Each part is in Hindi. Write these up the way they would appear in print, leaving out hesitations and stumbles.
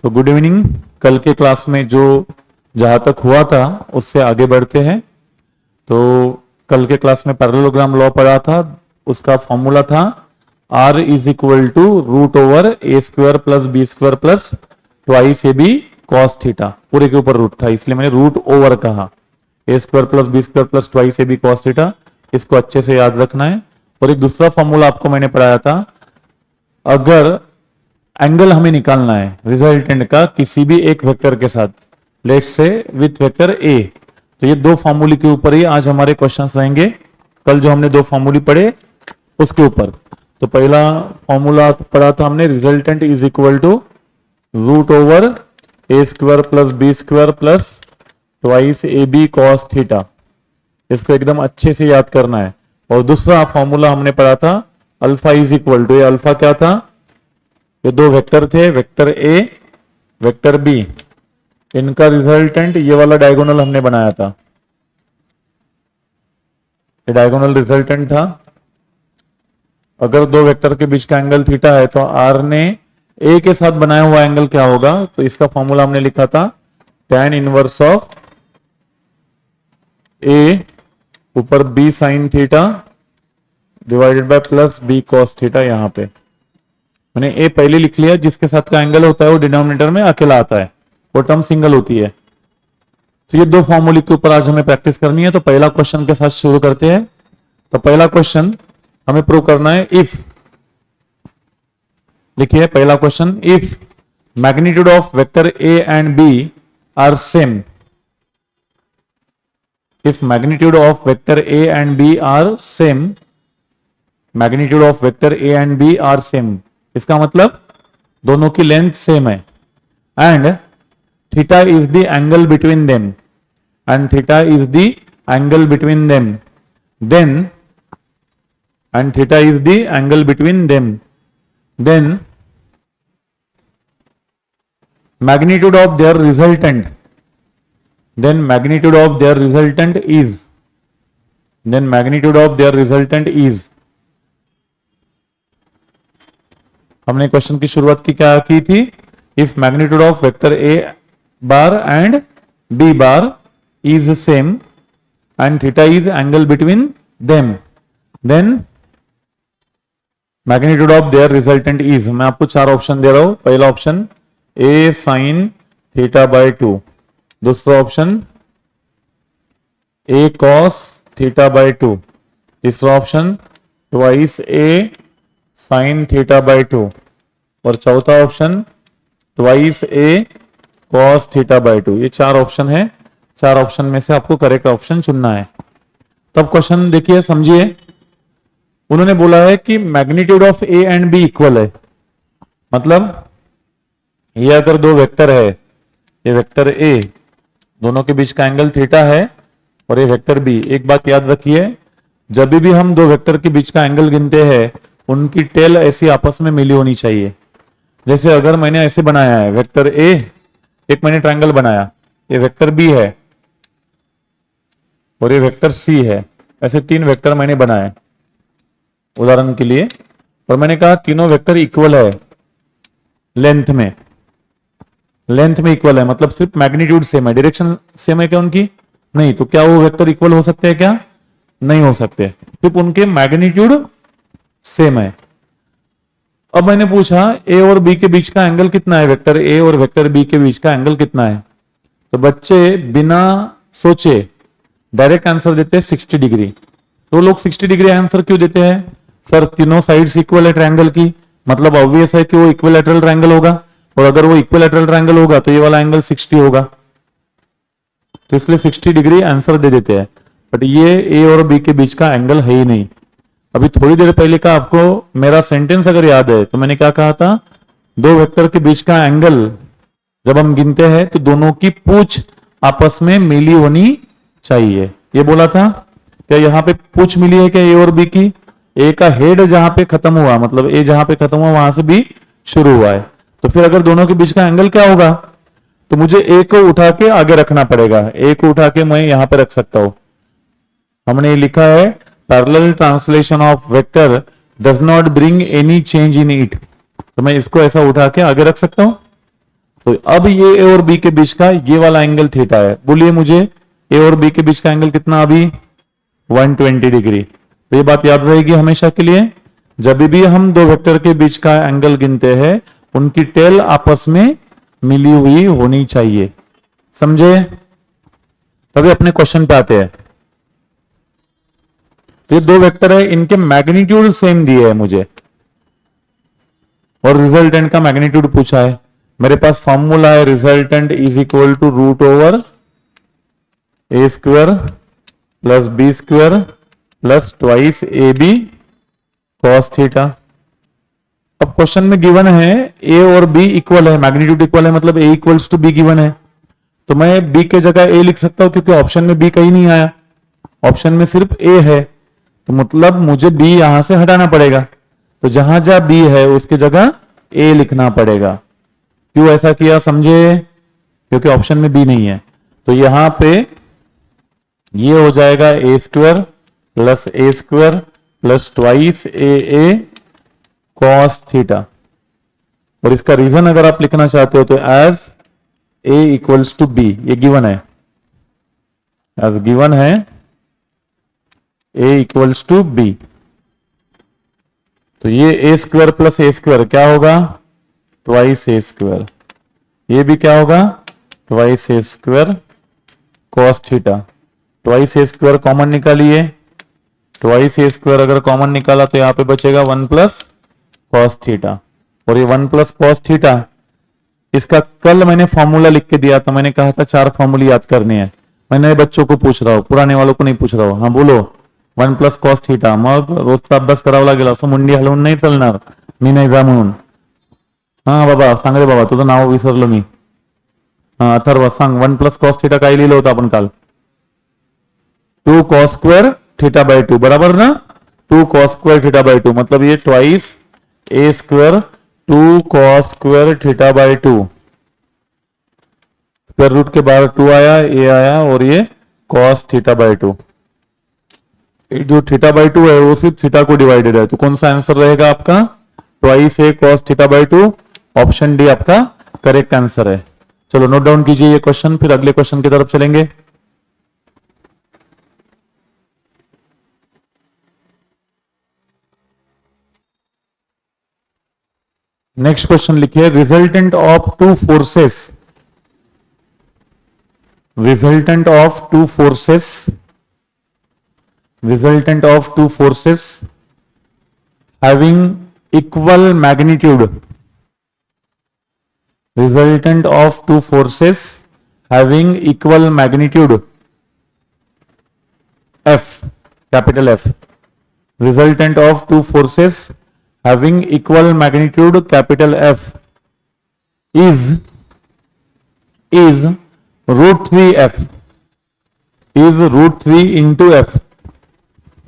So good evening. कल के क्लास में जो जहां तक हुआ था उससे आगे बढ़ते हैं। तो कल के क्लास में पैरेललोग्राम लॉ पढ़ा था, उसका फॉर्मूला था R is equal to root over A square plus B square plus twice A B cos theta. पूरे के ऊपर रूट था इसलिए मैंने रूट ओवर कहा। A square plus B square plus twice A B cos theta, इसको अच्छे से याद रखना है। और एक दूसरा फॉर्मूला आपको मैंने पढ़ाया था, अगर एंगल हमें निकालना है रिजल्टेंट का किसी भी एक वेक्टर के साथ, let's say with vector A, तो ये दो फॉर्मूले के ऊपर ही आज हमारे क्वेश्चंस रहेंगे। कल जो हमने दो फॉर्मूले पढ़े उसके ऊपर। तो पहला फॉर्मूला पढ़ा था हमने, resultant is equal to root over A square plus B square plus twice A B cos theta. इसको एकदम अच्छे से याद करना है। और दूसरा फॉर्मूला हमने पढ़ा था अल्फा इज इक्वल टू, ये अल्फा क्या था, ये दो वेक्टर थे, वेक्टर ए वेक्टर बी, इनका रिजल्टेंट ये वाला डायगोनल हमने बनाया था। ये डायगोनल रिजल्टेंट था। अगर दो वेक्टर के बीच का एंगल थीटा है तो आर ने ए के साथ बनाया हुआ एंगल क्या होगा, तो इसका फॉर्मूला हमने लिखा था tan इनवर्स ऑफ ए ऊपर B sine theta divided by plus B cos theta. यहां पे मैंने ए पहले लिख लिया, जिसके साथ का एंगल होता है वो डिनोमिनेटर में अकेला आता है, वो टर्म सिंगल होती है। तो ये दो फॉर्मूले के ऊपर आज हमें प्रैक्टिस करनी है। तो पहला क्वेश्चन के साथ शुरू करते हैं। तो पहला क्वेश्चन हमें प्रूव करना है, इफ, लिखिए पहला question, if magnitude of vector A and B are same, if magnitude of vector A and B are same, magnitude of vector A and B are same, इसका मतलब दोनों की लेंथ सेम है, and theta is the angle between them, and theta is the angle between them, then, and theta is the angle between them, then magnitude of their resultant, then magnitude of their resultant is, then magnitude of their resultant is, हमने क्वेश्चन की शुरुआत की क्या की थी, if magnitude of vector A bar and B bar is same and theta is angle between them, then magnitude of their resultant is. मैं आपको चार ऑप्शन दे रहा हूं। पहला option A sine theta by 2, दूसरा option A cos theta by 2, तीसरा option twice A sine theta by 2, और चौथा option twice A cos theta by 2। ये चार ऑप्शन है। चार ऑप्शन में से आपको करेक्ट ऑप्शन चुनना है। तब क्वेश्चन देखिए, समझिए। उन्होंने बोला है कि magnitude of A and B equal है, मतलब ये अगर दो वेक्टर है, ये वेक्टर ए, दोनों के बीच का एंगल थीटा है, और ये वेक्टर बी। एक बात याद रखिए, जब भी हम दो वेक्टर के बीच का एंगल गिनते हैं उनकी टेल ऐसी आपस में मिली होनी चाहिए। जैसे अगर मैंने ऐसे बनाया है वेक्टर ए, एक मैंने ट्रायंगल बनाया, ये वेक्टर बी है और ये वेक्टर सी है, ऐसे तीन वेक्टर मैंने बनाए उदाहरण के लिए, और मैंने कहा तीनों वेक्टर इक्वल है लेंथ में, लेंथ में इक्वल है, मतलब सिर्फ मैग्नीट्यूड सेम है, डायरेक्शन सेम है क्या उनकी? नहीं। तो क्या वो वेक्टर इक्वल हो सकते हैं क्या? नहीं हो सकते, सिर्फ उनके मैग्नीट्यूड सेम है। अब मैंने पूछा ए और बी के बीच का एंगल कितना है, वेक्टर ए और वेक्टर बी के बीच का एंगल कितना है? तो बच्चे बिना सोचे डायरेक्ट आंसर देते हैं 60 डिग्री। तो लोग 60 डिग्री आंसर क्यों देते हैं? सर तीनों साइड्स इक्वल है ट्रायंगल की, मतलब ऑब्वियस है कि वो इक्विलैटरल ट्रायंगल होगा, और अगर वो इक्विलैटरल ट्रायंगल होगा तो ये वाला एंगल 60 होगा, तो इसलिए 60 डिग्री आंसर दे देते हैं। बट ये ए और बी के बीच का एंगल है ही नहीं। अभी थोड़ी देर पहले का आपको मेरा सेंटेंस अगर याद है तो मैंने क्या कहा था, दो वेक्टर के बीच का एंगल जब हम गिनते हैं तो दोनों की पूंछ आपस में मिली होनी चाहिए, ये बोला था। क्या यहाँ पे पूंछ मिली है क्या ए और बी की? ए का हेड जहां पे खत्म हुआ, मतलब ए जहां पे खत्म हुआ वहां से बी शुरू हुआ है, तो फिर अगर दोनों के बीच का एंगल क्या होगा, तो मुझे ए को उठा के आगे रखना पड़ेगा। ए को उठा के मैं यहां पे रख सकता हूं। हमने लिखा है parallel translation of vector does not bring any change in it, तो मैं इसको ऐसा उठा के आगे रख सकता हूं। तो अब ये ए और बी के बीच का ये वाला एंगल थीटा है। बोलिए मुझे ए और बी के बीच का एंगल कितना अभी 120 डिग्री। तो ये बात याद रहेगी हमेशा के लिए, जब भी हम दो वेक्टर के बीच का एंगल गिनते हैं उनकी टेल आपस में मिली हुई होनी चाहिए, समझे। तभी अपने क्वेश्चन पे आते हैं। तो ये दो वेक्टर है, इनके मैग्नीट्यूड सेम दिए है मुझे और रिजल्टेंट का मैग्नीट्यूड पूछा है। मेरे पास फॉर्मूला है resultant is equal to root over A square plus B square plus twice A B cos theta. अब क्वेश्चन में गिवन है ए और बी इक्वल है, मैग्नीट्यूड इक्वल है, मतलब A equals to B given है। तो मैं बी के जगह ए लिख सकता हूं क्योंकि ऑप्शन में बी कहीं नहीं आया, ऑप्शन में सिर्फ ए है। तो मतलब मुझे बी यहां से हटाना पड़ेगा, तो जहां जहां बी है उसकी जगह ए लिखना पड़ेगा। क्यों ऐसा किया समझे, क्योंकि ऑप्शन में बी नहीं है। तो यहां पे ये हो जाएगा A square plus twice A cos theta. और इसका रीजन अगर आप लिखना चाहते हो तो as A equals to B, ये गिवन है, एज गिवन है ए इक्वल्स टू बी। तो ये A square plus A square क्या होगा ट्वाइस ए स्क्वायर, ये भी क्या होगा twice A square cos theta. Twice A square common निकालिए, ट्वाइस ए स्क्वायर अगर कॉमन निकाला तो यहां पे बचेगा 1 प्लस कॉस थीटा। और ये 1 प्लस कॉस थीटा, इसका कल मैंने फॉर्मूला लिख के दिया था, मैंने कहा था 4 फॉर्मूले याद करने हैं। मैं नए बच्चों को पूछ रहा हूं, पुराने वालों को नहीं पूछ रहा हूं। हाँ बोलो 1 प्लस कॉस थीटा, मग रोजचा अभ्यास करावा लागेल, असं मुंडी हलवून नाही चालणार, मी नाही जा म्हणून। हा बाबा सांग रे बाबा, तुझं नाव विसरलो मी। हा अथर्व सांग 1 प्लस कॉस थीटा काय लिहिलं होतं आपण काल, 2 कॉस स्क्वायर थीटा बाय 2, बराबर ना। 2 कॉस स्क्वायर थीटा बाय 2 मतलब ये twice A square 2 cos square theta by 2, square root के बाहर 2 आया, ए आया और ये कॉस थीटा बाय 2। जो थीटा बाय 2 है वो सिर्फ थीटा को डिवाइडेड है, तो कौन सा आंसर रहेगा आपका twice A cos theta by 2, option D आपका करेक्ट आंसर है। चलो नोट डाउन कीजिए ये क्वेश्चन, फिर अगले क्वेश्चन की तरफ चलेंगे। नेक्स्ट क्वेश्चन लिखिए resultant of two forces, resultant of two forces, resultant of two forces having equal magnitude, resultant of two forces having equal magnitude F, capital F, resultant of two forces having equal magnitude capital F is root 3F, is root 3 into F,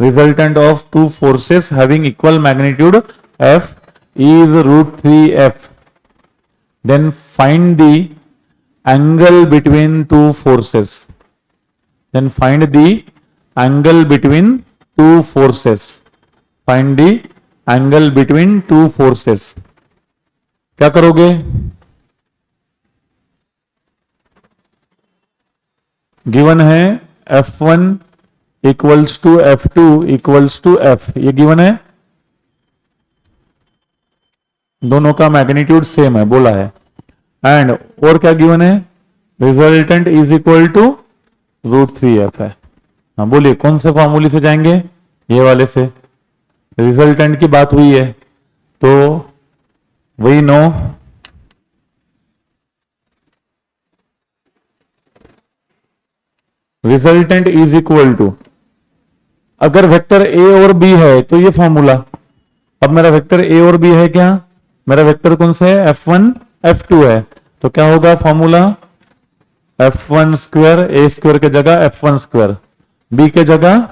resultant of two forces having equal magnitude F is root 3F. Then find the angle between two forces. Then find the angle between two forces. Find the angle between two forces. क्या करोगे? गिवन है F1 equals to F2 equals to F, ये गिवन है, दोनों का मैग्नीट्यूड सेम है बोला है। एंड और क्या गिवन है resultant is equal to root 3F है। हाँ बोलिए कौन से फॉर्मूले से जाएंगे, ये वाले से। रिजल्टेंट की बात हुई है तो वही no resultant is equal to, अगर वेक्टर ए और बी है तो ये फॉर्मूला। अब मेरा वेक्टर ए और बी है क्या, मेरा वेक्टर कौन सा है F1 F2 है, तो क्या होगा फॉर्मूला F1 स्क्वायर, ए स्क्वायर के जगह F1 स्क्वायर, बी के जगह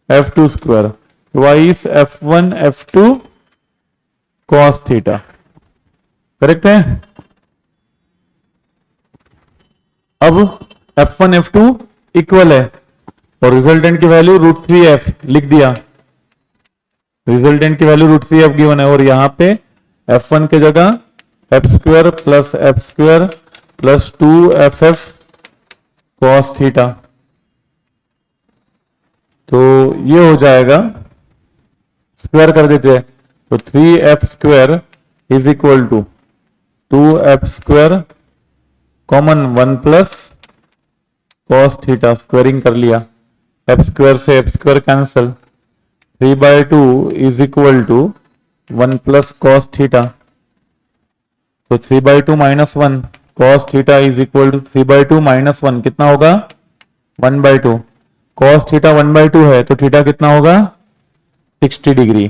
F2 square, twice F1 F2 cos theta. Correct है। अब F1 F2 इक्वल है और रिजल्टेंट की वैल्यू रूट 3F लिख दिया, रिजल्टेंट की वैल्यू रूट 3F गिवन है और यहां पे F1 के जगह F square plus 2ff cos theta. तो ये हो जाएगा, स्क्वायर कर देते हैं, तो 3f square is equal to 2f square common 1 plus cos theta, squaring कर लिया, एफ स्क्वायर से F square cancel, 3/2 is equal to 1 plus cos theta. तो 3/2 minus 1 cos theta is equal to 3/2 minus 1 कितना होगा 1/2। कॉस थीटा 1/2 है तो थीटा कितना होगा 60 डिग्री।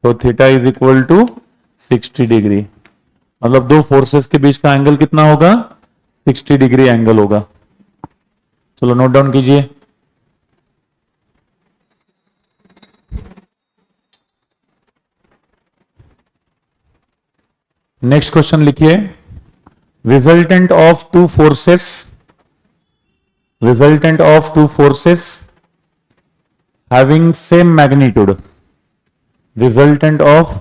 तो theta is equal to 60 degree, मतलब दो फोर्सेस के बीच का एंगल कितना होगा 60 डिग्री एंगल होगा। चलो नोट डाउन कीजिए। नेक्स्ट क्वेश्चन लिखिए, resultant of two forces having same magnitude, resultant of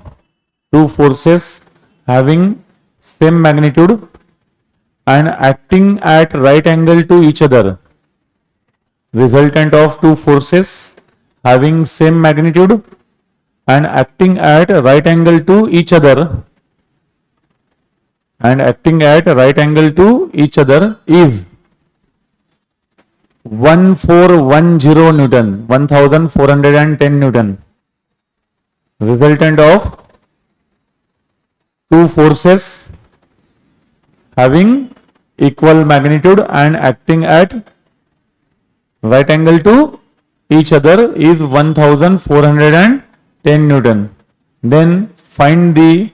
two forces having same magnitude and acting at right angle to each other, resultant of two forces having same magnitude and acting at right angle to each other is 1410 Newton, 1410 Newton. Resultant of two forces having equal magnitude and acting at right angle to each other is 1410 Newton. Then find the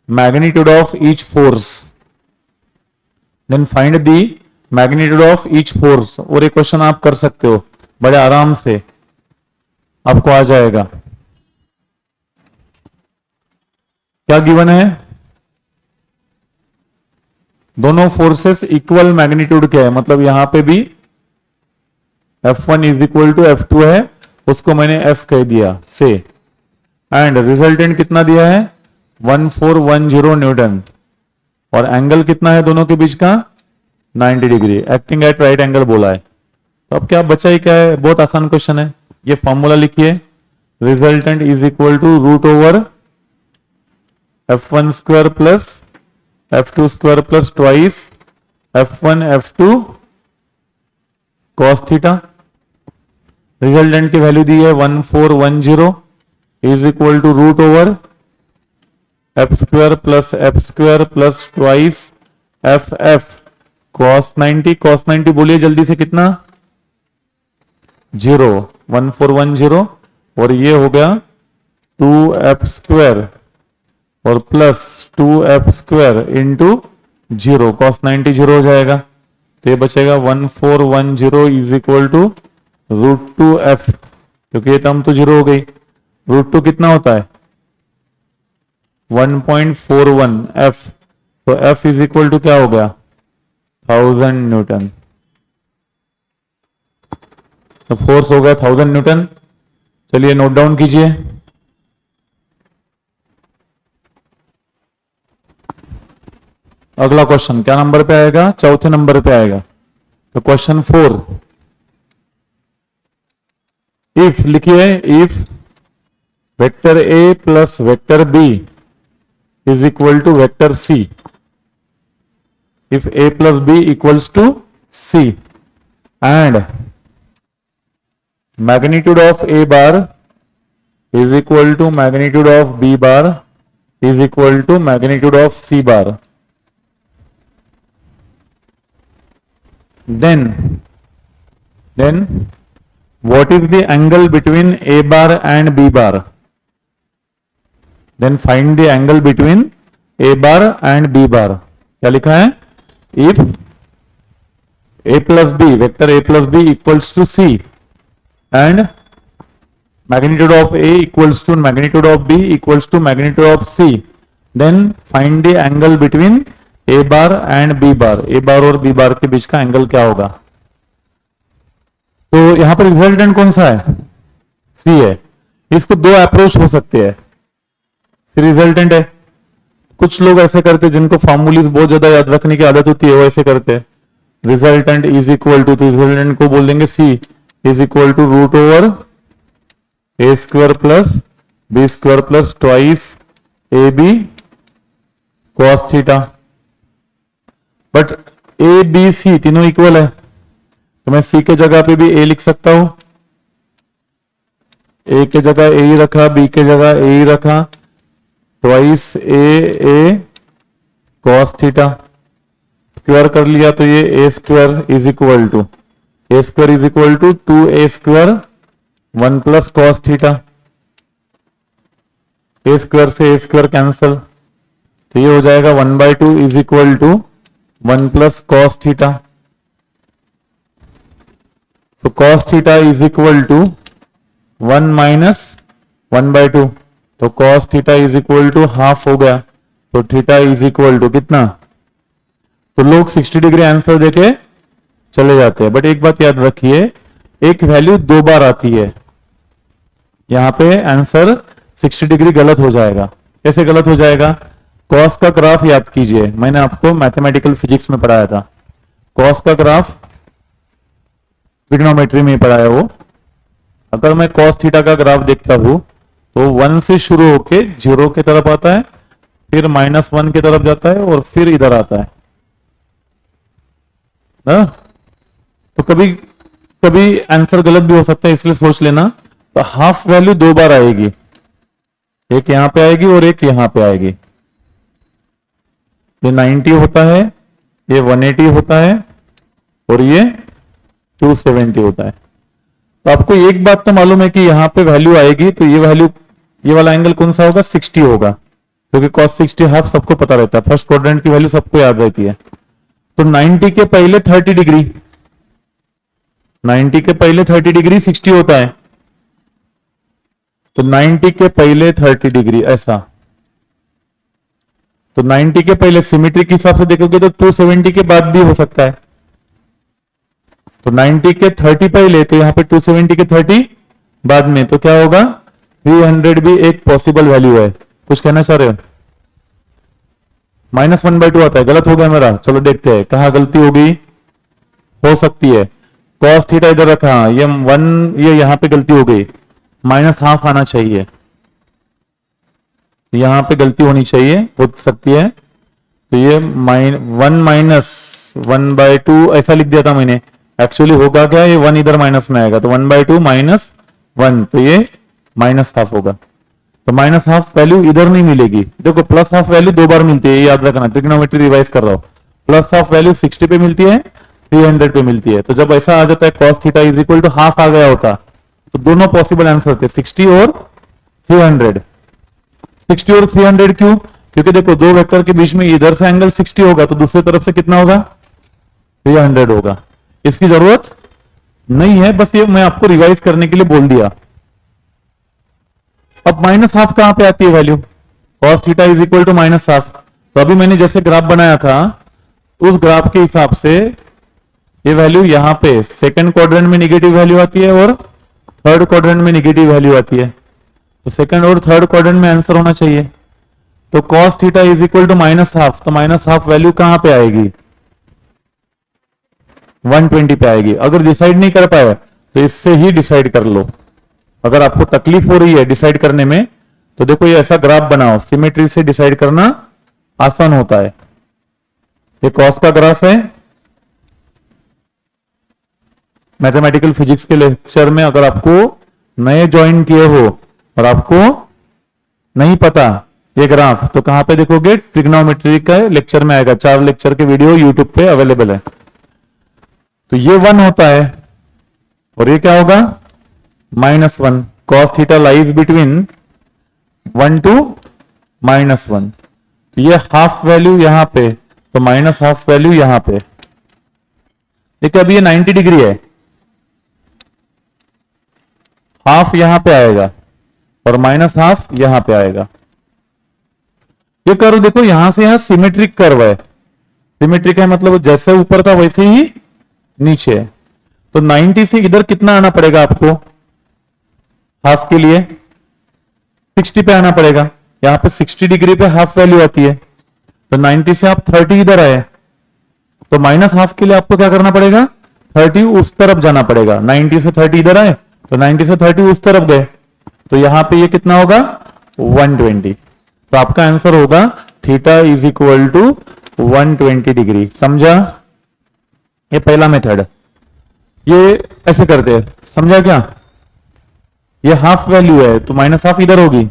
magnitude of each force. और एक क्वेश्चन आप कर सकते हो बड़े आराम से, आपको आ जाएगा। क्या गिवन है, दोनों फोर्सेस इक्वल मैग्नीट्यूड के है, मतलब यहां पे भी F1 is equal to F2 है, उसको मैंने F कह दिया से, एंड रिजल्टेंट कितना दिया है 1410 न्यूटन, और एंगल कितना है दोनों के बीच का 90 degree, acting at right angle बोला है। तो अब क्या बचा ही क्या है, बहुत आसान क्वेश्चन है। ये फॉर्मूला लिखिए, resultant is equal to root over F1 square plus F2 square plus twice F1 F2 cos theta. Resultant की वैल्यू दी है 1410 is equal to root over F square plus twice F cos 90 बोलिए जल्दी से कितना 0, 1410, और ये हो गया 2f स्क्वायर और plus 2f square into 0, cos 90 0 हो जाएगा, तो ये बचेगा 1410 इज इक्वल टू √2f, क्योंकि ये टर्म तो 0 हो गई। √2 कितना होता है 1.41 f, तो f इज इक्वल टू क्या हो गया 1000 न्यूटन। तो फोर्स हो गया 1000 न्यूटन। चलिए नोट डाउन कीजिए। अगला क्वेश्चन क्या नंबर पे आएगा, चौथे नंबर पे आएगा। तो क्वेश्चन 4, इफ लिखिए, if vector A plus vector B is equal to vector C, if A plus B equals to C and magnitude of A bar is equal to magnitude of B bar is equal to magnitude of C bar, then what is the angle between a bar and b bar, then find the angle between a bar and b bar। क्या लिखा है, if a plus b, vector a plus b equals to c and magnitude of a equals to magnitude of b equals to magnitude of c, then find the angle between A bar and B bar, A bar और बी बार के बीच का एंगल क्या होगा। तो यहां पर रिजल्टेंट कौन सा है, सी है। इसको दो अप्रोच हो सकते हैं, सी रिजल्टेंट है, कुछ लोग ऐसे करते हैं जिनको फॉर्मूली बहुत ज्यादा याद रखने की आदत होती है, वो ऐसे करते हैं। Resultant is equal to, resultant को बोल देंगे C is equal to root over A square plus B square plus twice A B cos theta. But A B C तीनों इक्वल है, तो मैं सी के जगह पे भी ए लिख सकता हूं। ए के जगह ए ही रखा, बी के जगह ए ही रखा, twice A cos theta. Square कर लिया तो ये A square is equal to 2a square 1 plus cos theta. A square से ए स्क्वायर कैंसल, तो ये हो जाएगा 1/2 is equal to 1 plus cos theta. So cos theta is equal to 1 minus 1/2, तो cos theta is equal to half हो गया। तो थीटा इज इक्वल टू कितना, तो लोग 60 डिग्री आंसर देके चले जाते हैं। बट एक बात याद रखिए, एक वैल्यू 2 बार आती है, यहां पे आंसर 60 डिग्री गलत हो जाएगा। कैसे गलत हो जाएगा? कॉस का ग्राफ याद कीजिए, मैंने आपको मैथमेटिकल फिजिक्स में पढ़ाया था। कॉस का ग्राफ ट्रिग्नोमेट्री में पढ़ाया वो। अगर मैं कॉस थीटा का ग्राफ देखता हूं तो 1 से शुरू होके 0 की तरफ आता है, फिर -1 की तरफ जाता है और फिर इधर आता है ना? तो कभी कभी आंसर गलत भी हो सकता है, इसलिए सोच लेना। तो हाफ वैल्यू 2 बार आएगी, एक यहां पे आएगी और एक यहां पे आएगी। ये 90 होता है, ये 180 होता है और ये 270 होता है। तो आपको एक बात तो मालूम है कि यहां पे वैल्यू आएगी, तो ये वैल्यू, ये वाला एंगल कौन सा होगा? 60 होगा, क्योंकि cos 60 हाफ सबको पता रहता है, फर्स्ट क्वाड्रेंट की वैल्यू सबको याद रहती है। तो 90 के पहले 30 डिग्री, 90 के पहले 30 डिग्री 60 होता है, तो 90 के पहले 30 डिग्री ऐसा। तो 90 के पहले सिमेट्री के हिसाब से देखोगे तो 270 के बाद भी हो सकता है। तो 90 के 30 पहले, तो यहां पे 270 के 30 बाद में, तो क्या होगा? 300 भी एक पॉसिबल वैल्यू है। कुछ कहना चाह रहे हो? -1/2 आता है, गलत हो गया मेरा। चलो देखते हैं कहां गलती होगी, हो सकती है। कॉस थीटा इधर रखा, ये 1, ये यहां पे गलती हो गई, -हाफ आना चाहिए, यहां पे गलती होनी चाहिए, हो सकती है। तो ये 1 माइनस 1/2 ऐसा लिख दिया था मैंने, एक्चुअली होगा क्या, ये 1 इधर माइनस में आएगा, तो 1/2 -1, तो ये -हाफ होगा। तो -हाफ वैल्यू इधर नहीं मिलेगी। देखो +हाफ वैल्यू 2 बार मिलती है, ये याद रखना, ट्रिग्नोमेट्री रिवाइज कर रहा हूं। +हाफ वैल्यू 60 पे मिलती है, 300 पे मिलती है। तो जब ऐसा आ जाता है cos theta is equal to half आ गया होता, तो दोनों पॉसिबल आंसर थे, 60 और 300। 60 और 300 क्यों? क्योंकि देखो दो वेक्टर के बीच में इधर से एंगल 60 होगा, तो दूसरी तरफ से कितना होगा? 300 होगा। इसकी जरूरत नहीं है, बस ये मैं आपको रिवाइज करने के लिए बोल दिया। अब -हाफ कहां पे आती है value? cos theta is equal to -half. तो अभी मैंने जैसे ग्राफ बनाया था, उस ग्राफ के हिसाब से ये वैल्यू यहां पे सेकंड क्वाड्रेंट में नेगेटिव वैल्यू आती है और थर्ड क्वाड्रेंट में नेगेटिव वैल्यू आती है। तो सेकंड और थर्ड क्वाड्रेंट में आंसर होना चाहिए। तो cos theta is equal to -half, तो -हाफ वैल्यू कहां पे आएगी? 120 पे आएगी। अगर डिसाइड नहीं कर पाए तो इससे ही डिसाइड कर लो। अगर आपको तकलीफ हो रही है डिसाइड करने में, तो देखो ये ऐसा ग्राफ बनाओ, सिमेट्री से डिसाइड करना आसान होता है। ये कॉस का ग्राफ है। मैथमेटिकल फिजिक्स के लेक्चर में अगर आपको नए ज्वाइन किए हो और आपको नहीं पता ये ग्राफ, तो कहां पे देखोगे? ट्रिग्नोमेट्री का लेक्चर में आएगा, 4 लेक्चर के वीडियो यूट्यूब पे अवेलेबल है। तो ये 1 होता है और ये क्या होगा? -1। cos theta lies between 1 to -1। ये हाफ वैल्यू यहां पे, तो -हाफ वैल्यू यहां पे। देखिए अभी ये 90 डिग्री है, हाफ यहां पे आएगा और -हाफ यहां पे आएगा। ये कर्व देखो यहां से यहां सिमेट्रिक कर्व है। सिमेट्रिक है मतलब जैसे ऊपर था वैसे ही नीचे। तो 90 से इधर कितना आना पड़ेगा आपको? हाफ के लिए 60 पे आना पड़ेगा। यहां पे 60 डिग्री पे हाफ वैल्यू आती है, तो 90 से आप 30 इधर आए, तो माइनस हाफ के लिए आपको क्या करना पड़ेगा, 30 उस तरफ जाना पड़ेगा। 90 से 30 इधर आए तो 90 से 30 उस तरफ गए, तो यहां पे ये कितना होगा 120। तो आपका आंसर होगा theta is equal to 120 degree. समझा? ये पहला मेथड, ये ऐसे करते हैं, समझा क्या? ये हाफ वैल्यू है तो माइनस हाफ इधर होगी,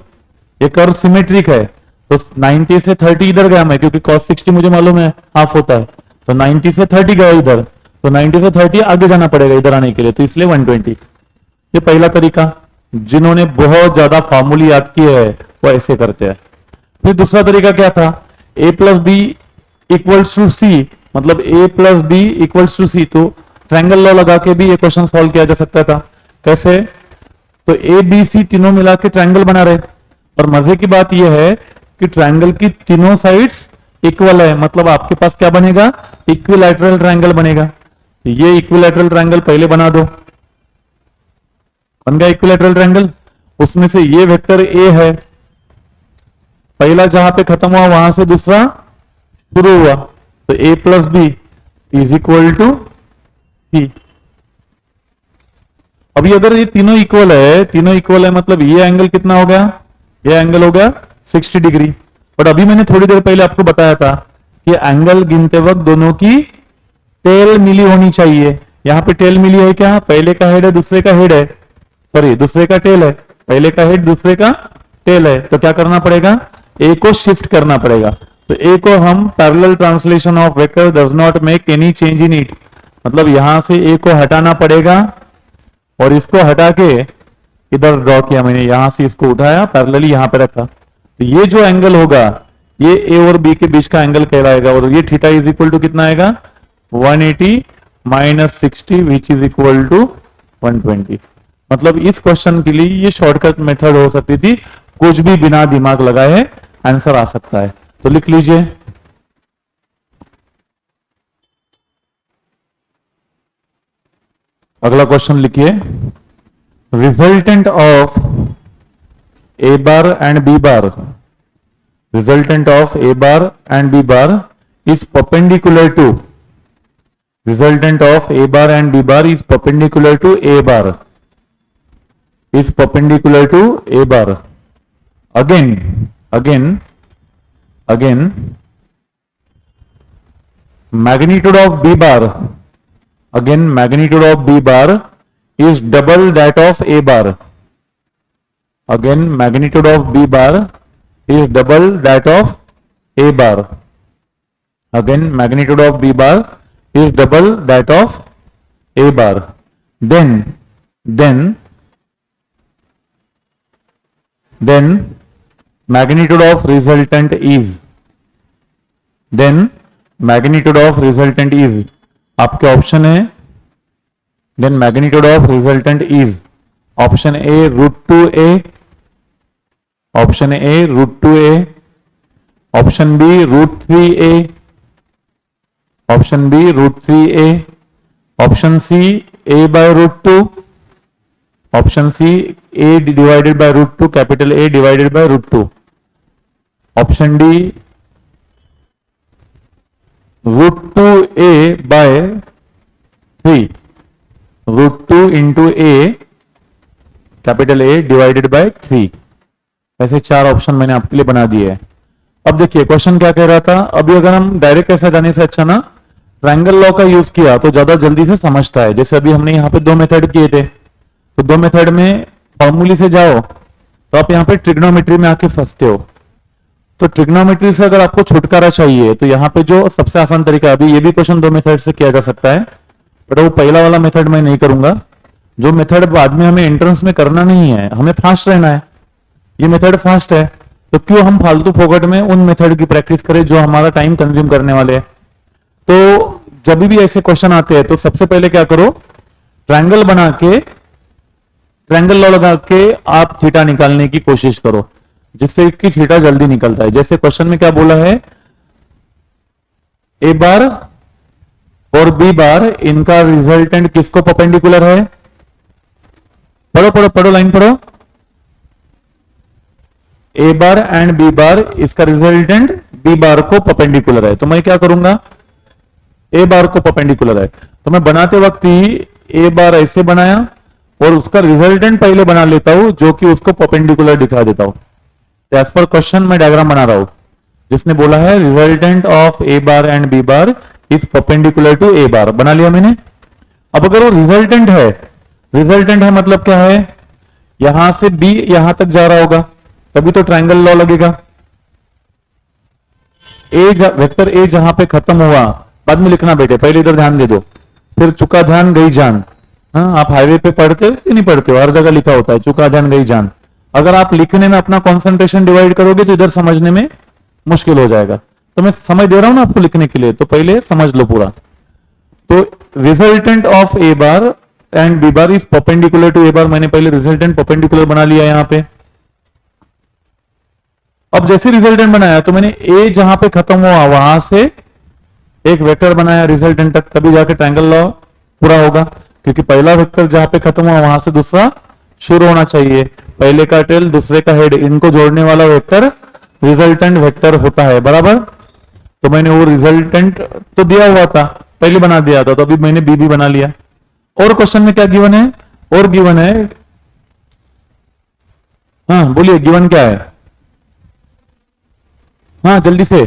ये कर्व सिमेट्रिक है तो 90 से 30 इधर गया मैं, क्योंकि cos 60 मुझे मालूम है हाफ होता है, तो 90 से 30 गया इधर, तो 90 से 30 आगे जाना पड़ेगा इधर आने के लिए, तो इसलिए 120। ये पहला तरीका, जिन्होंने बहुत ज्यादा फॉर्मूले याद किए हैं वो ऐसे करते हैं। फिर दूसरा तरीका क्या था, a plus B equals to C, मतलब a plus B equals to C, तो ट्रायंगल लॉ लगा के भी ये क्वेश्चन सॉल्व किया जा सकता था। कैसे? तो ए बी सी तीनों मिला के ट्रायंगल बना रहे, और मजे की बात यह है कि ट्रायंगल की तीनों साइड्स इक्वल है, मतलब आपके पास क्या बनेगा, इक्विलैटरल ट्रायंगल बनेगा। तो ये इक्विलैटरल ट्रायंगल पहले बना दो, बन गया इक्विलैटरल ट्रायंगल। उसमें से ये वेक्टर ए है, पहला जहां पे खत्म हुआ वहां से दूसरा शुरू हुआ, तो a plus B is equal to C. अभी अगर ये तीनों इक्वल है, तीनों इक्वल है मतलब ये एंगल कितना हो गया, ये एंगल हो गया 60 डिग्री। बट अभी मैंने थोड़ी देर पहले आपको बताया था कि एंगल गिनते वक्त दोनों की टेल मिली होनी चाहिए। यहां पे टेल मिली है क्या, पहले का हेड है दूसरे का हेड है, सॉरी दूसरे का टेल है, पहले का हेड दूसरे का टेल है, तो क्या करना पड़ेगा, ए को शिफ्ट करना पड़ेगा। तो ए को हम parallel translation of vector does not make any change in it, मतलब यहां से ए को हटाना पड़ेगा और इसको हटा के इधर ड्रॉ किया मैंने, यहां से इसको उठाया पैरेलली यहां पे रखा, तो ये जो एंगल होगा ये ए और बी के बीच का एंगल कहलाएगा, और ये थीटा इज इक्वल टू कितना आएगा 180 minus 60 which is equal to 120। मतलब इस क्वेश्चन के लिए ये शॉर्टकट मेथड हो सकती थी, कुछ भी बिना दिमाग लगाए आंसर आ सकता है। तो लिख लीजिए, अगला क्वेश्चन लिखिए, resultant of A bar and B bar, resultant of A bar and B bar is perpendicular to, resultant of A bar and B bar is perpendicular to A bar, is perpendicular to a bar. Again, magnitude of b bar, again magnitude of b bar is double that of a bar. Again magnitude of b bar is double that of a bar. Again magnitude of b bar is double that of a bar. Then magnitude of resultant is, then magnitude of resultant is, आपके ऑप्शन है, then magnitude of resultant is option A √2a, option A √2a, option B √3a, option B √3a, option C a by √2, option C a divided by √2, capital A divided by √2, option D √2a by 3, √2 into a capital A divided by 3। ऐसे चार ऑप्शन मैंने आपके लिए बना दिए हैं। अब देखिए क्वेश्चन क्या कह रहा था, अभी अगर हम डायरेक्ट ऐसा जाने से अच्छा ना ट्रायंगल लॉ का यूज किया तो ज्यादा जल्दी से समझता है। जैसे अभी हमने यहाँ पे दो मेथड किए थे, तो दो मेथड में फॉर्मूले से जाओ तो आप यहाँ पे ट्रिग्नोमेट्री में आके फंसते हो। तो ट्रिग्नोमेट्री से अगर आपको छुटकारा चाहिए तो यहाँ पे जो सबसे आसान तरीका, अभी ये भी क्वेश्चन दो मेथड से किया जा सकता है, बट वो पहला वाला मेथड मैं नहीं करूंगा। जो मेथड बाद में हमें एंट्रेंस में करना नहीं है, हमें फास्ट रहना है, ये मेथड फास्ट है, तो क्यों हम फालतू फोकट में उन मेथड की प्रैक्टिस करें जो हमारा टाइम कंज्यूम करने वाले हैं। तो जब भी ऐसे क्वेश्चन आते हैं तो सबसे पहले क्या करो, ट्रायंगल बना के, ट्रायंगल लॉ लगा के आप थीटा निकालने की कोशिश करो, जिससे कि थीटा जल्दी निकलता है। जैसे क्वेश्चन में क्या बोला है, ए बार और बी बार इनका रिजल्टेंट किसको परपेंडिकुलर है, पढ़ो पढ़ो पढ़ो, लाइन पढ़ो। ए बार एंड बी बार इसका रिजल्टेंट बी बार को परपेंडिकुलर है, तो मैं क्या करूंगा, ए बार को परपेंडिकुलर है, तो मैं बनाते वक्त ही ए बार ऐसे बनाया और उसका रिजल्टेंट पहले बना लेता हूं जो कि उसको परपेंडिकुलर दिखा देता हूं। एज पर क्वेश्चन मैं डायग्राम बना रहा हूं जिसने बोला है resultant of A bar and B bar is perpendicular to A bar, बना लिया मैंने। अब अगर वो रिजल्टेंट है मतलब क्या है, यहां से बी यहां तक जा रहा होगा तभी तो ट्रायंगल लॉ लगेगा। वेक्टर ए जहां पे खत्म हुआ, बाद में लिखना बेटे, पहले इधर ध्यान दे दो, फिर चुका ध्यान गई जान। हाँ, आप हाईवे पे पढ़ते हो कि नहीं पढ़ते हो, हर जगह लिखा होता है चुका ध्यान गई जान। अगर आप लिखने में अपना कंसंट्रेशन डिवाइड करोगे तो इधर समझने में मुश्किल हो जाएगा। तो मैं समझ दे रहा हूं ना आपको लिखने के लिए, तो पहले समझ लो पूरा। तो resultant of A bar and B bar is perpendicular to A bar, मैंने पहले रिजल्टेंट परपेंडिकुलर बना लिया यहां पे। अब जैसे रिजल्टेंट बनाया तो मैंने ए जहां पे खत्म हुआ वहां से एक वेक्टर बनाया रिजल्टेंट तक, तभी जाके ट्रायंगल लॉ पूरा होगा, क्योंकि पहला वेक्टर जहां पे खत्म हुआ वहां से दूसरा शुरू होना चाहिए। पहले का टेल दूसरे का हेड, इनको जोड़ने वाला वेक्टर रिजल्टेंट वेक्टर होता है, बराबर। तो मैंने वो रिजल्टेंट तो दिया हुआ था, पहले बना दिया था, तो अभी मैंने बी भी बना लिया। और क्वेश्चन में क्या गिवन है, और गिवन है, हाँ बोलिए गिवन क्या है, हाँ जल्दी से।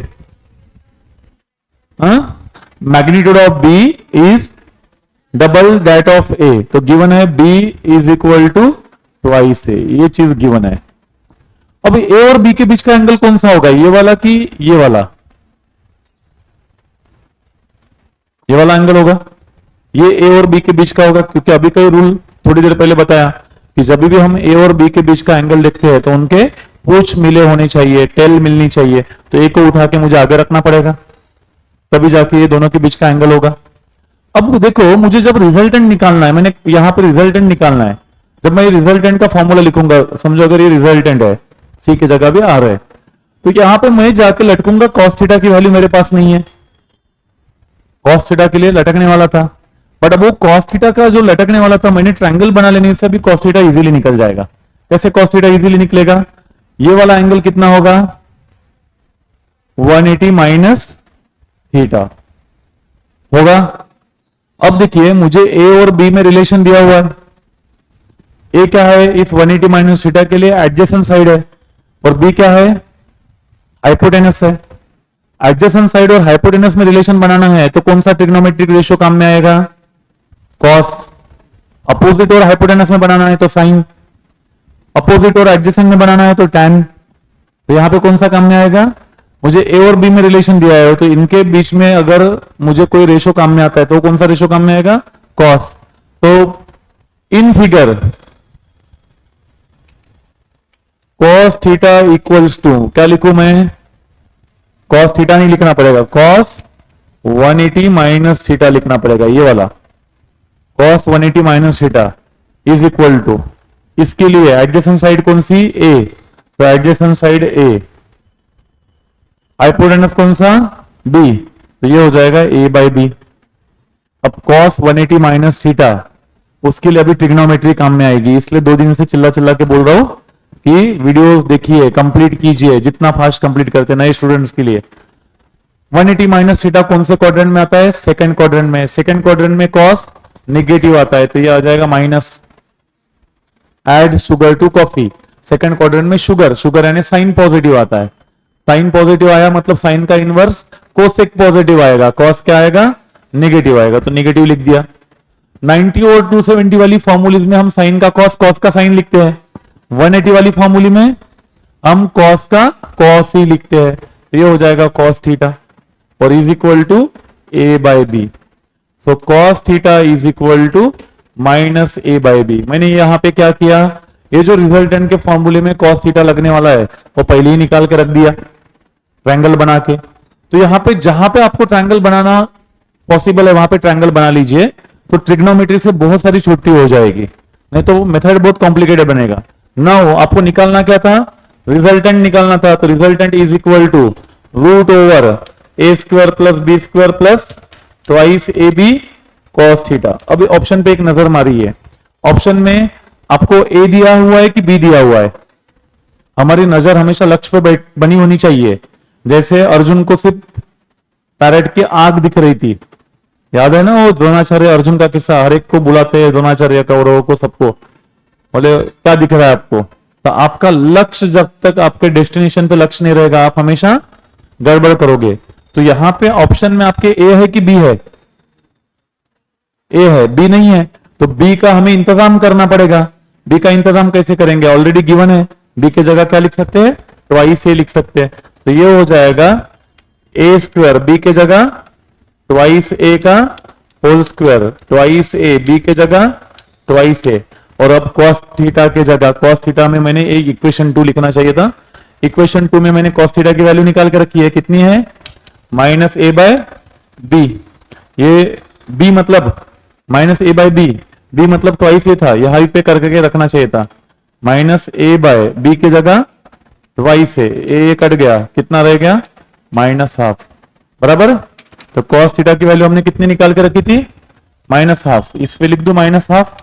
हाँ, magnitude of B is double that of A, तो गिवन है B is equal to twice A, ये चीज गिवन है। अब ए और बी के बीच का एंगल कौन सा होगा, ये वाला कि ये वाला, ये वाला एंगल होगा, ये ए और बी के बीच का होगा, क्योंकि अभी का रूल थोड़ी देर पहले बताया कि जब भी हम ए और बी के बीच का एंगल देखते हैं तो उनके पूछ मिले होने चाहिए, टेल मिलनी चाहिए, तो ए को उठा के मुझे आगे रखना पड़ेगा, तभी जाके ये दोनों के बीच का एंगल होगा। अब देखो, मुझे जब रिजल्टेंट निकालना है, मैंने यहां पर रिजल्टेंट निकालना है, जब मैं रिजल्टेंट का फॉर्मूला लिखूंगा, समझो अगर ये रिजल्टेंट है, सी की जगह भी आर है, तो यहां पे मैं जाके लटकूंगा, कॉस थीटा की वैल्यू मेरे पास नहीं है, कॉस थीटा के लिए लटकने वाला था, बट अब वो कॉस थीटा का जो लटकने वाला था मैंने ट्रायंगल बना लेने से अभी कॉस थीटा इजीली निकल जाएगा। कैसे कॉस थीटा इजीली निकलेगा, ये वाला एंगल कितना होगा 180 माइनस थीटा होगा। अब देखिए मुझे ए और बी में रिलेशन दिया हुआ है, ए क्या है इस 180 माइनस थीटा के लिए एडजेसेंट साइड है, और बी क्या है हाइपोटेनस है। एडजेसेंट साइड और हाइपोटेनस में रिलेशन बनाना है तो कौन सा ट्रिग्नोमेट्रिक रेशियो काम में आएगा, कॉस। अपोजिट और हाइपोटेनस में बनाना है तो साइन, अपोजिट और एडजेसेंट में बनाना है तो टैन। तो यहां पे कौन सा काम में आएगा, मुझे ए और बी में रिलेशन दिया है तो इनके बीच में अगर मुझे कोई रेशो काम में आता है तो कौन सा रेशो काम में आएगा, कॉस। तो इन figure cos theta equals to, क्या लिखूं मैं, कॉस थीटा नहीं लिखना पड़ेगा, कॉस 180 माइनस थीटा लिखना पड़ेगा, ये वाला cos 180 minus theta is equal to, इसके लिए एडजेसेंट साइड कौन सी ए, तो एडजेसेंट साइड ए, हाइपोटेनस कौन सा बी, तो ये हो जाएगा ए बाई बी। अब कॉस 180 माइनस थीटा उसके लिए अभी ट्रिग्नोमेट्री काम में आएगी, इसलिए 2 दिन से चिल्ला चिल्ला के बोल रहा हूं कि वीडियोस देखिए, कंप्लीट कीजिए, जितना फास्ट कंप्लीट करते नए स्टूडेंट्स के लिए। 180 माइनस थीटा कौन से क्वाड्रेंट में आता है, सेकंड क्वाड्रेंट में, सेकंड क्वाड्रेंट में कॉस नेगेटिव आता है तो ये आ जाएगा minus. Add sugar to coffee, second quadrant में शुगर, शुगर यानी साइन पॉजिटिव आता है, साइन पॉजिटिव आया मतलब साइन का इनवर्स कोसेक पॉजिटिव आएगा, कॉस क्या आएगा नेगेटिव आएगा, तो नेगेटिव लिख दिया। 90 और 270 वाली फॉर्मूलीज में हम साइन का कॉस, कॉस का साइन लिखते हैं, 180 वाली फॉर्मूली में हम कॉस का कॉस ही लिखते हैं, ये हो जाएगा कॉस थीटा और is equal to A by B. So cos theta is equal to minus A by B. मैंने यहां पे क्या किया, ये जो रिजल्टेंट के फॉर्मूले में कॉस थीटा लगने वाला है वो पहले ही निकाल के रख दिया ट्रायंगल बना के। तो यहां पे जहां पे आपको ट्रायंगल बनाना पॉसिबल है वहां पे ट्रायंगल बना लीजिए, तो ट्रिग्नोमेट्री से बहुत सारी छुट्टी हो जाएगी, नहीं तो मेथड बहुत कॉम्प्लिकेटेड बनेगा ना। हो आपको निकालना क्या था, रिजल्टेंट निकालना था, तो resultant is equal to root over A square plus B square plus twice A B cos theta. अभी ऑप्शन पे एक नजर मारिए, ऑप्शन में आपको ए दिया हुआ है कि बी दिया हुआ है, हमारी नजर हमेशा लक्ष्य पे बनी होनी चाहिए। जैसे अर्जुन को सिर्फ पैरेट की आग दिख रही थी, याद है ना वो द्रोणाचार्य अर्जुन का किस्सा, हर एक को बुलाते हैं द्रोणाचार्य, कौरवों को, सबको, बोले क्या दिख रहा है आपको? तो आपका लक्ष्य जब तक आपके डेस्टिनेशन पे लक्ष्य नहीं रहेगा, आप हमेशा गड़बड़ करोगे। तो यहां पे ऑप्शन में आपके ए है कि बी है? ए है, बी नहीं है, तो बी का हमें इंतजाम करना पड़ेगा। बी का इंतजाम कैसे करेंगे? ऑलरेडी गिवन है, बी के जगह क्या लिख सकते हैं? ट्वाइस ए लिख सकते हैं। तो ये हो जाएगा ए स्क्वायर, बी के जगह ट्वाइस ए का whole square, twice A, B के जगह ट्वाइस ए। और अब कॉस थीटा के जगह, कॉस थीटा में मैंने एक इक्वेशन 2 लिखना चाहिए था, इक्वेशन 2 में मैंने कॉस थीटा की वैल्यू निकाल के रखी है, कितनी है? Minus A bye B. ये बी मतलब minus A bye B, B मतलब ट्वाइस ए था, यहां पे करके रखना चाहिए था, माइनस ए बाय बी के जगह ट्वाइस ए कट गया, कितना रह गया? माइनस हाफ, बराबर। तो कॉस थीटा की वैल्यू हमने कितनी निकाल के रखी थी? माइनस हाफ, इस पे लिख दो माइनस हाफ।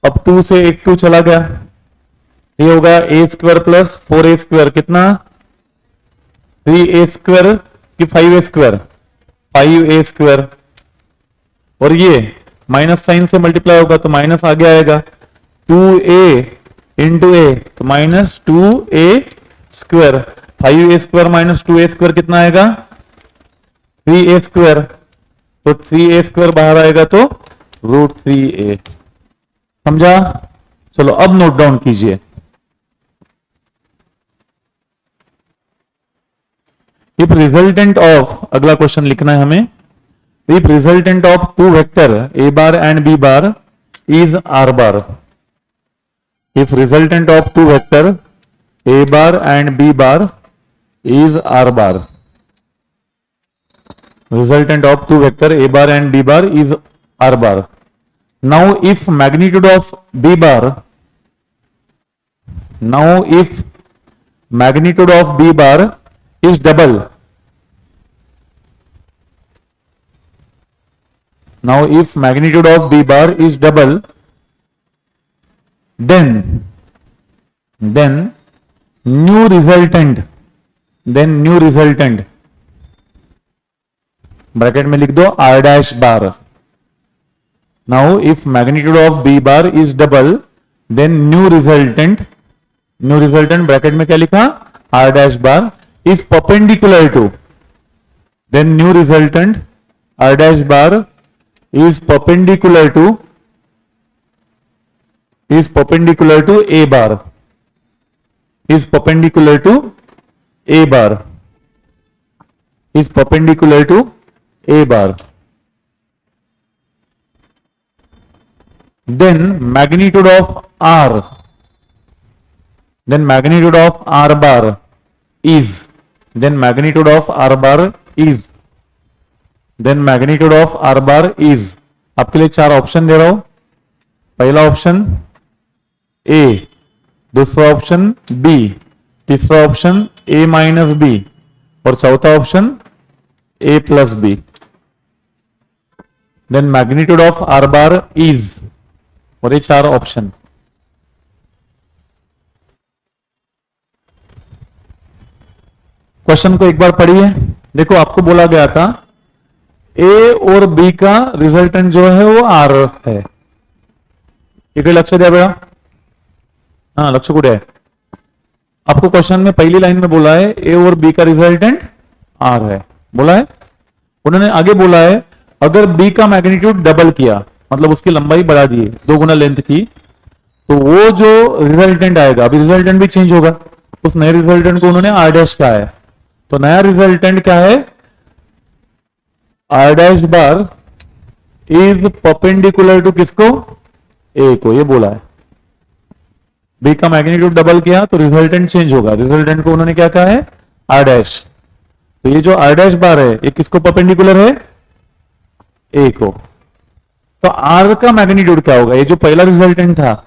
अब 2 से 1 2 चला गया, ये होगा ए स्क्वायर प्लस 4 ए स्क्वायर, कितना? 3 ए स्क्वायर कि 5 ए स्क्वायर? 5 ए स्क्वायर। और ये माइनस साइन से मल्टीप्लाई होगा तो माइनस आगे आएगा, 2a इंटू ए, तो minus 2a square. 5a square minus 2a square कितना आएगा? 3a square. तो 3a स्क्वायर बाहर आएगा तो √3a। समझा? चलो अब नोट डाउन कीजिए। इफ रिजल्टेंट ऑफ, अगला क्वेश्चन लिखना है हमें, if resultant of two vector a bar and b bar is r bar, if resultant of two vector a bar and b bar is r bar, resultant of two vector a bar and b bar is r bar. Now if magnitude of b bar, now if magnitude of b bar is double, now if magnitude of b bar is double, then new resultant, bracket में लिख दो r dash bar. Now if magnitude of b bar is double, then new resultant bracket में क्या लिखा? r dash bar is perpendicular to, then new resultant r dash bar is perpendicular to a bar, is perpendicular to a bar, is perpendicular to a bar. Then magnitude of r bar is, then magnitude of r bar is, then magnitude of r bar is, आपके लिए 4 ऑप्शन दे रहा हूं। पहला ऑप्शन ए, दूसरा ऑप्शन बी, तीसरा ऑप्शन ए माइनस बी, और चौथा option A plus B. Then magnitude of R bar is, और ये 4 ऑप्शन। क्वेश्चन को एक बार पढ़िए। देखो आपको बोला गया था ए और बी का रिजल्टेंट जो है वो आर है। इकडे लक्ष द्या बेटा, हाँ लक्ष कुठे है? आपको क्वेश्चन में पहली लाइन में बोला है ए और बी का रिजल्टेंट आर है, बोला है। उन्होंने आगे बोला है अगर बी का मैग्नीट्यूड डबल किया, मतलब उसकी लंबाई बढ़ा दी 2 गुना लेंथ की, तो वो जो रिजल्टेंट आएगा, अभी रिजल्टेंट भी चेंज होगा, उस नए रिजल्टेंट को उन्होंने आर डैश कहा है। तो नया रिजल्टेंट क्या है? R dash bar is perpendicular to किसको? ए को, ये बोला है। बी का मैग्नीट्यूड डबल किया तो रिजल्टेंट चेंज होगा, रिजल्टेंट को उन्होंने क्या कहा है? R dash. तो ये जो आर डैश बार है ये किसको परपेंडिकुलर है? ए को। तो आर का मैग्नीट्यूड क्या होगा? ये जो पहला रिजल्टेंट था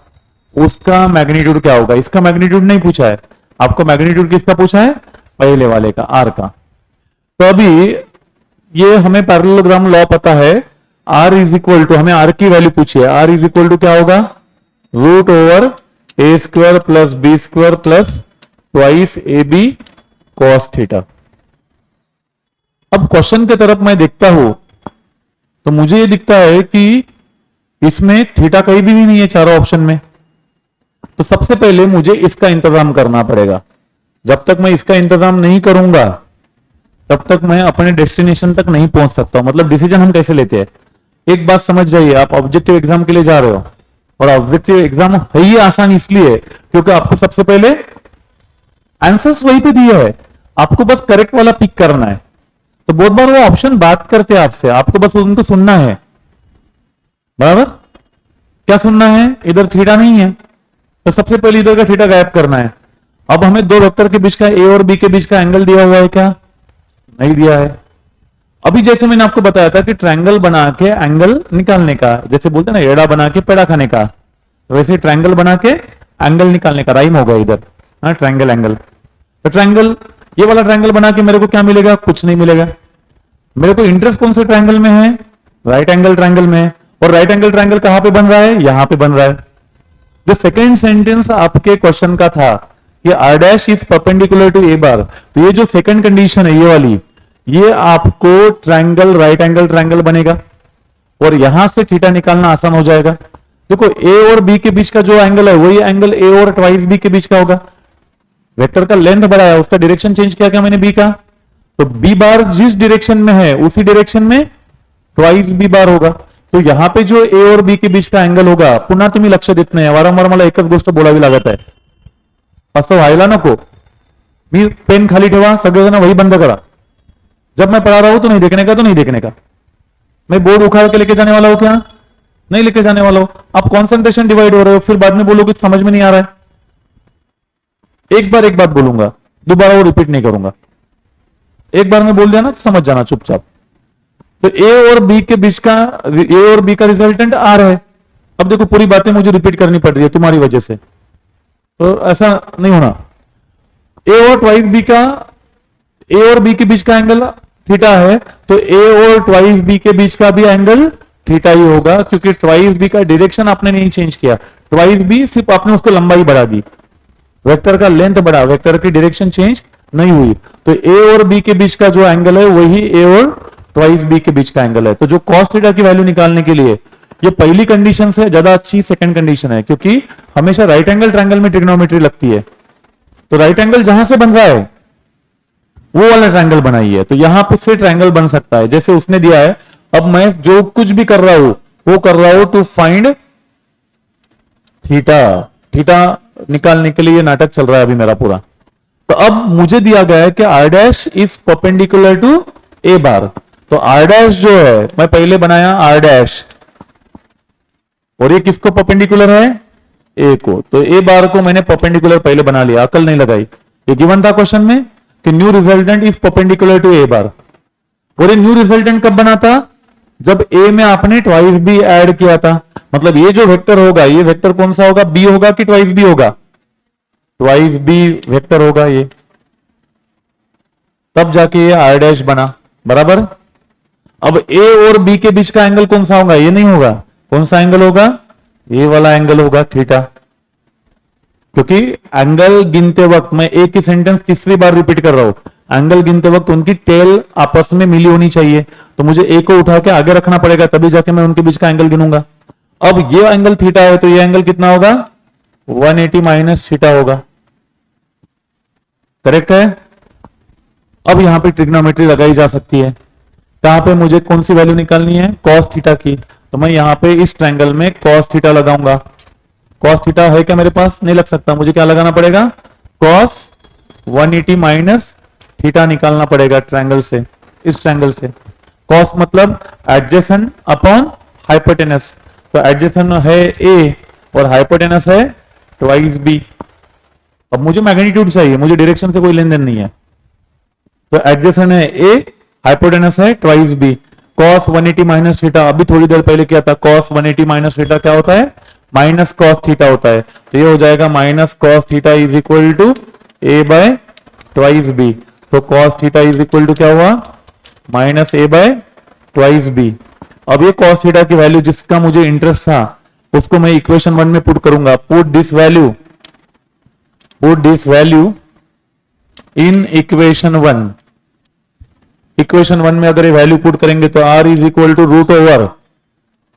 उसका मैग्नीट्यूड क्या होगा? इसका मैग्नीट्यूड नहीं पूछा है आपको, मैग्नीट्यूड किसका पूछा है? पहले वाले का, आर का। तो अभी ये हमें पैरेललोग्राम लॉ पता है, आर इज इक्वल टू, हमें आर की वैल्यू पूछी है, आर इज इक्वल टू क्या होगा? √a² plus b² plus twice ab cos theta. अब क्वेश्चन की तरफ मैं देखता हूं तो मुझे ये दिखता है कि इसमें थीटा कहीं भी नहीं है चारों ऑप्शन में। तो सबसे पहले मुझे इसका इंतजाम करना पड़ेगा। जब तक मैं इसका इंतजाम नहीं करूंगा तब तक मैं अपने डेस्टिनेशन तक नहीं पहुंच सकता। मतलब डिसीजन हम कैसे लेते हैं, एक बात समझ जाइए, आप ऑब्जेक्टिव एग्जाम के लिए जा रहे हो और ऑब्जेक्टिव एग्जाम है ही आसान इसलिए क्योंकि आपको सबसे पहले आंसर्स वहीं पे दिए है, आपको बस करेक्ट वाला पिक करना है। तो बहुत बार वो ऑप्शन बात करते हैं आपसे, आपको बस उनको सुनना है। बराबर, क्या सुनना है, इधर थीटा नहीं है तो सबसे पहले इधर का थीटा गायब करना है। अब हमें दो वेक्टर के बीच का ए और बी के बीच का एंगल दिया हुआ है क्या, नहीं दिया है। अभी जैसे मैंने आपको बताया था कि ट्रायंगल बना के एंगल निकालने का, जैसे बोलते हैं ना एड़ा बना के पेड़ा खाने का, वैसे ट्रायंगल बना के एंगल निकालने का राइम होगा इधर, हाँ ट्रायंगल एंगल। तो ट्रायंगल, ये वाला ट्रायंगल बना के मेरे को क्या मिलेगा, कुछ नहीं मिलेगा। मेरे को इंटरेस्ट कौन से ट्रायंगल में है, राइट एंगल ट्रायंगल में। और राइट एंगल ट्रायंगल कहां पे बन रहा है, यहां पे बन रहा है। जो सेकेंड सेंटेंस आपके क्वेश्चन का था कि R dash is perpendicular to A bar, तो ये जो सेकंड कंडीशन है ये वाली, ये आपको ट्रायंगल राइट एंगल ट्रायंगल बनेगा और यहां से थीटा निकालना आसान हो जाएगा। देखो ए और बी के बीच का जो एंगल है वही एंगल ए और ट्वाइस बी के बीच का होगा। वेक्टर का लेंथ बढ़ाया, उसका डायरेक्शन चेंज किया क्या मैंने बी का, तो बी बार जिस डायरेक्शन में है उसी डायरेक्शन में ट्वाइस बी बार होगा। तो यहां पे जो ए और बी के बीच का एंगल होगा, पुन्हा तुम्ही लक्ष देत नाही, वारंवार मला एकच गोष्ट बोलावी लागत आहे, असं व्हायला नको। मी पेन खाली ठेवा, सगळेजण वही बंद करा। जब मैं पढ़ा रहा हूं तो नहीं देखने का, तो नहीं देखने का। मैं बोर्ड उखाड़ के लेके जाने वाला हूं क्या, नहीं लेके जाने वाला हूं। आप कंसंट्रेशन डिवाइड हो रहे हो, फिर बाद में बोलोगे समझ में नहीं आ रहा है। एक बात बोलूंगा, दोबारा वो रिपीट नहीं करूंगा। एक बार मैं बोल दिया ना तो समझ जाना चुपचाप। तो ए और बी के बीच का, ए और बी का रिजल्टेंट आर है। अब देखो पूरी बातें मुझे रिपीट करनी पड़ रही है तुम्हारी वजह से, तो ऐसा नहीं होना। ए और ट्वाइस बी का, ए और बी के बीच का एंगल थीटा है, तो ए और ट्वाइस बी के बीच का भी एंगल थीटा ही होगा, क्योंकि ट्वाइस बी का डायरेक्शन आपने नहीं चेंज किया। ट्वाइस बी सिर्फ आपने उसको लंबाई बढ़ा दी, वेक्टर का लेंथ बढ़ा, वेक्टर की डायरेक्शन चेंज नहीं हुई। तो ए और बी के बीच का जो एंगल है वही ए और ट्वाइस बी के बीच का एंगल है। तो जो कॉस थीटा की वैल्यू निकालने के लिए ये पहली कंडीशन से ज्यादा अच्छी सेकंड कंडीशन है, क्योंकि हमेशा राइट एंगल ट्रायंगल में ट्रिग्नोमेट्री लगती है। तो राइट एंगल जहां से बन रहा है वो वाला ट्रायंगल बनाइए, तो यहां पर से ट्रायंगल बन सकता है जैसे उसने दिया है। अब मैं जो कुछ भी कर रहा हूं वो कर रहा हूं टू फाइंड थीटा। थीटा निकालने के लिए ये नाटक चल रहा है अभी मेरा पूरा। तो अब मुझे दिया गया है कि R dash is perpendicular to A bar. तो आर डैश जो है मैं पहले बनाया आर डैश, और ये किसको परपेंडिकुलर है, ए को। तो ए बार को मैंने परपेंडिकुलर पहले बना लिया, अकल नहीं लगाई। ये गिवन था क्वेश्चन में कि new resultant is perpendicular to A bar. और ये न्यू रिजल्टेंट कब बना था, जब ए में आपने ट्वाइस बी ऐड किया था। मतलब ये जो वेक्टर होगा, ये वेक्टर कौन सा होगा, बी होगा कि ट्वाइस बी होगा, ट्वाइस बी वेक्टर होगा ये, तब जाके ये आर डैश बना। बराबर। अब ए और बी के बीच का एंगल कौन सा होगा, ये नहीं होगा, कौन सा एंगल होगा, ये वाला एंगल होगा थीटा। क्योंकि एंगल गिनते वक्त, मैं एक ही सेंटेंस तीसरी बार रिपीट कर रहा हूं, एंगल गिनते वक्त उनकी टेल आपस में मिली होनी चाहिए। तो मुझे ए को उठा के आगे रखना पड़ेगा, तभी जाके मैं उनके बीच का एंगल गिनूंगा। अब ये एंगल थीटा है, तो ये एंगल कितना होगा, 180 माइनस थीटा होगा। करेक्ट है। अब यहां पे ट्रिग्नोमेट्री लगाई जा सकती है। कहां पे मुझे कौन सी वैल्यू निकालनी है, कॉस थीटा की। तो मैं यहां पे इस ट्रायंगल में कॉस थीटा लगाऊंगा। कॉस थीटा है क्या मेरे पास, नहीं लग सकता, मुझे क्या लगाना पड़ेगा, कॉस 180 माइनस थीटा निकालना पड़ेगा ट्रायंगल से, इस ट्रायंगल से। कॉस मतलब एडजेसेंट अपॉन हाइपोटेनस। तो एडजेसेंट है ए और हाइपोटेनस है ट्वाइस बी। अब मुझे मैग्नीट्यूड चाहिए, मुझे डायरेक्शन से कोई लेन देन नहीं है। तो एडजेसेंट है ए, हाइपोटेनस है twice B. Cos 180 minus theta, अभी थोड़ी देर पहले किया था, कॉस 180 माइनस थीटा क्या होता है, माइनस कॉस थीटा होता है। तो ये हो जाएगा minus cos theta is equal to A by twice B. तो cos theta is equal to क्या हुआ, minus A by twice B. अब ये कॉस थीटा की वैल्यू जिसका मुझे इंटरेस्ट था उसको मैं इक्वेशन 1 में पुट करूंगा। Put this value in equation 1, equation 1 में अगर ये वैल्यू पुट करेंगे तो r is equal to root over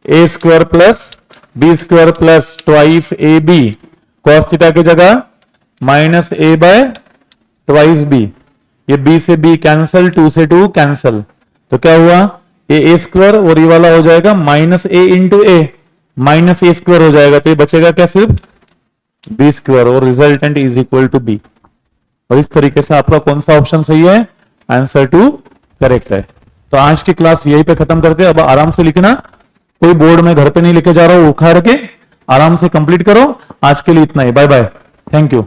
A square plus B square plus twice A B, cos theta की जगह minus A by twice B, ये b से b कैंसल, 2 से 2 कैंसल, तो क्या हुआ ए स्क्वायर और ये वाला हो जाएगा minus A into A, minus A square हो जाएगा, तो ये बचेगा क्या सिर्फ बी स्क्वायर और resultant is equal to B. और इस तरीके से आपका कौन सा ऑप्शन सही है, आंसर 2 करेक्ट है। तो आज की क्लास यहीं पे खत्म करते हैं। अब आराम से लिखना, कोई बोर्ड में घर पे नहीं लेके जा रहा हूं, उखाड़ के आराम से कंप्लीट करो। आज के लिए इतना ही, बाय बाय, थैंक यू।